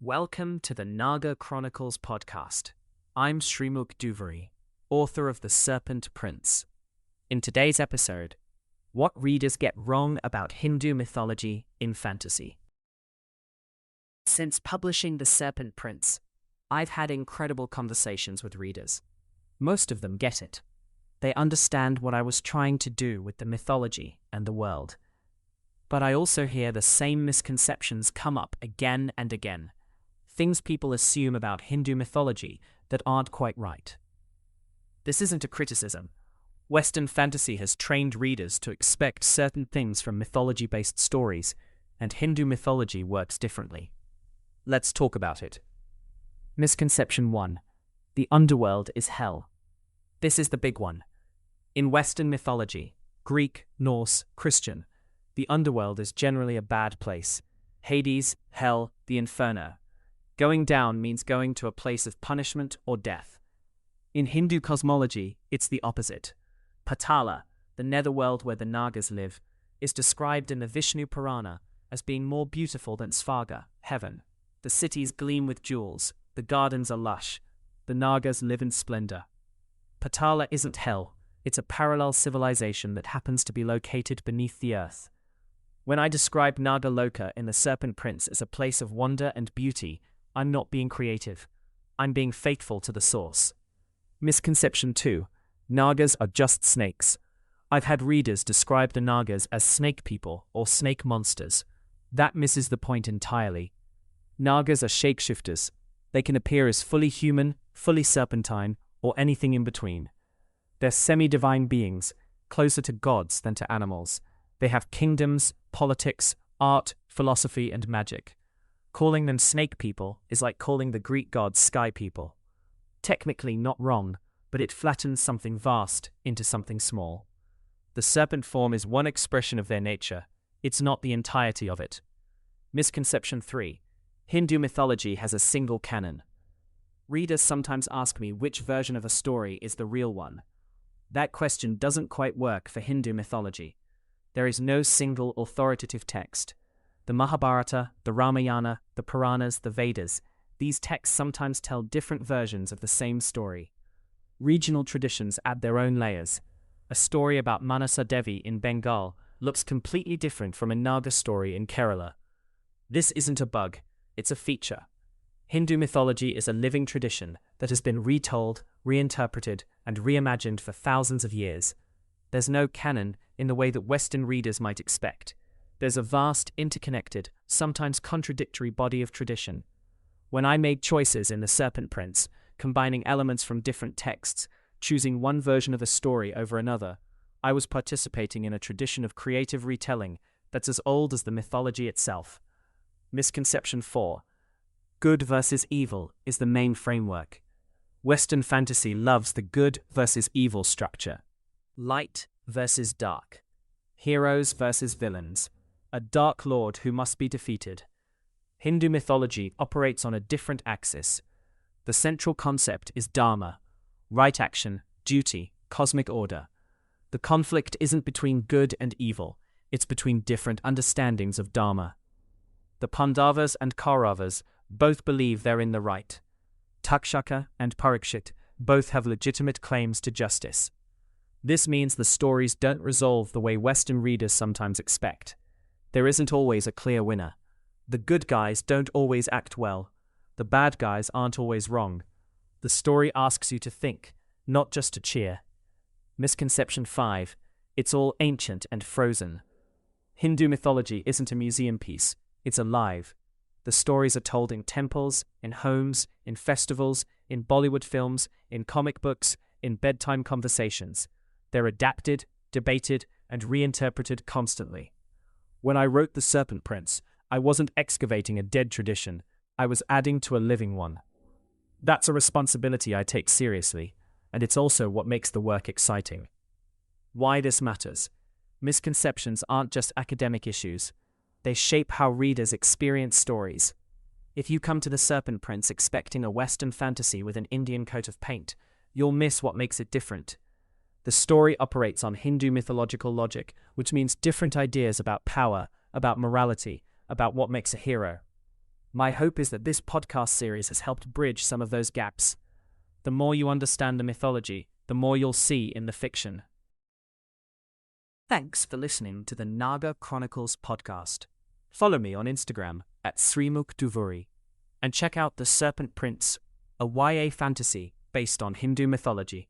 Welcome to the Naga Chronicles podcast. I'm Srimukh Duvvuri, author of The Serpent Prince. In today's episode, what readers get wrong about Hindu mythology in fantasy. Since publishing The Serpent Prince, I've had incredible conversations with readers. Most of them get it. They understand what I was trying to do with the mythology and the world. But I also hear the same misconceptions come up again and again. Things people assume about Hindu mythology that aren't quite right. This isn't a criticism. Western fantasy has trained readers to expect certain things from mythology-based stories, and Hindu mythology works differently. Let's talk about it. Misconception 1. The underworld is hell. This is the big one. In Western mythology, Greek, Norse, Christian, the underworld is generally a bad place. Hades, hell, the inferno. Going down means going to a place of punishment or death. In Hindu cosmology, it's the opposite. Patala, the netherworld where the Nagas live, is described in the Vishnu Purana as being more beautiful than Svarga, heaven. The cities gleam with jewels, the gardens are lush, the Nagas live in splendor. Patala isn't hell, it's a parallel civilization that happens to be located beneath the earth. When I describe Naga Loka in The Serpent Prince as a place of wonder and beauty, I'm not being creative. I'm being faithful to the source. Misconception 2. Nagas are just snakes. I've had readers describe the Nagas as snake people or snake monsters. That misses the point entirely. Nagas are shapeshifters. They can appear as fully human, fully serpentine, or anything in between. They're semi-divine beings, closer to gods than to animals. They have kingdoms, politics, art, philosophy, and magic. Calling them snake people is like calling the Greek gods sky people. Technically not wrong, but it flattens something vast into something small. The serpent form is one expression of their nature. It's not the entirety of it. Misconception 3. Hindu mythology has a single canon. Readers sometimes ask me which version of a story is the real one. That question doesn't quite work for Hindu mythology. There is no single authoritative text. The Mahabharata, the Ramayana, the Puranas, the Vedas, these texts sometimes tell different versions of the same story. Regional traditions add their own layers. A story about Manasa Devi in Bengal looks completely different from a Naga story in Kerala. This isn't a bug, it's a feature. Hindu mythology is a living tradition that has been retold, reinterpreted, and reimagined for thousands of years. There's no canon in the way that Western readers might expect. There's a vast, interconnected, sometimes contradictory body of tradition. When I made choices in The Serpent Prince, combining elements from different texts, choosing one version of a story over another, I was participating in a tradition of creative retelling that's as old as the mythology itself. Misconception 4. Good versus evil is the main framework. Western fantasy loves the good versus evil structure. Light versus dark. Heroes versus villains. A dark lord who must be defeated. Hindu mythology operates on a different axis. The central concept is dharma, right action, duty, cosmic order. The conflict isn't between good and evil, it's between different understandings of dharma. The Pandavas and Kauravas both believe they're in the right. Takshaka and Parikshit both have legitimate claims to justice. This means the stories don't resolve the way Western readers sometimes expect. There isn't always a clear winner. The good guys don't always act well. The bad guys aren't always wrong. The story asks you to think, not just to cheer. Misconception 5. It's all ancient and frozen. Hindu mythology isn't a museum piece. It's alive. The stories are told in temples, in homes, in festivals, in Bollywood films, in comic books, in bedtime conversations. They're adapted, debated, and reinterpreted constantly. When I wrote The Serpent Prince, I wasn't excavating a dead tradition, I was adding to a living one. That's a responsibility I take seriously, and it's also what makes the work exciting. Why this matters? Misconceptions aren't just academic issues. They shape how readers experience stories. If you come to The Serpent Prince expecting a Western fantasy with an Indian coat of paint, you'll miss what makes it different. The story operates on Hindu mythological logic, which means different ideas about power, about morality, about what makes a hero. My hope is that this podcast series has helped bridge some of those gaps. The more you understand the mythology, the more you'll see in the fiction. Thanks for listening to the Naga Chronicles podcast. Follow me on Instagram at Srimukh Duvvuri and check out The Serpent Prince, a YA fantasy based on Hindu mythology.